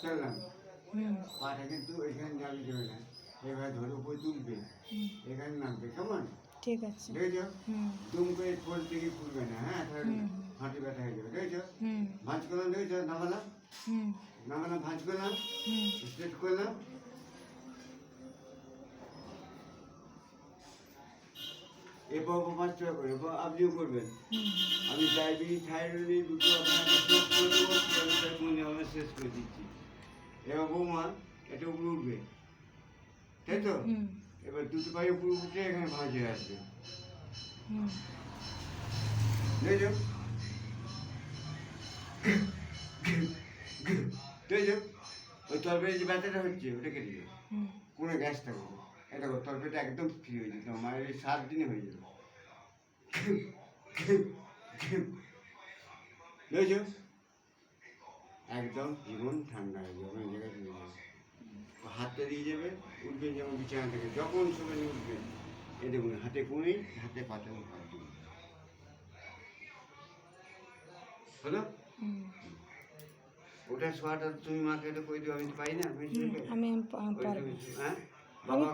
চললাম, পাটা কিন্তু এখানে যাবি যাবে না, এবার ধরে উপরে তুলবে, এখানে নামবে, কেমন? ঠিক আছে। দেখেছো? দুম করে কোল থেকে খুলবে না, হ্যাঁ, তাহলে হাঁটু ব্যথা হয়ে যাবে, দেখেছো? ভাঁজ করলাম, দেখেছো? নামালাম, নামালাম, ভাঁজ করলাম, স্ট্রেট করলাম, এরপর 5 টাকা করে, এরপর আপনিও করবেন। আমি ডায়াবেটিস থাইরয়েড দুটো আপনাকে শেষ করে দেবো, আমরা শেষ করে দিচ্ছি। এবার বৌমা এটা উপরে উঠবে, তাই তো? এবার দুটো পায়ে উপরে উঠে এখানে ভাঁজ হয়ে আসবে, দেখছো? দেখছো? ওই তরকারি যে ব্যথাটা হচ্ছে ওটা কেটে যাবে, কোনো গ্যাস থাকবে না। এটা তরকারিটা একদম ফ্রি হয়ে যেত, আমার এই 7 দিনে হয়ে যাবে, বুঝেছো? একদম জীবন ঠান্ডা হয়ে যাবে, অনেক জায়গায় চলে যাবে, হাতটা দিয়ে যাবে, উঠবে যেমন বিছানা থেকে, যখন সময় উঠবে এ দেখুন হাতে কুঁড়ি, হাতে পাতানো হাত দিন, হলো? ওটা শোয়াটা তুমি মাকে এটা করে দিও, আমি তো পাই না, আমি হ্যাঁ বাবা।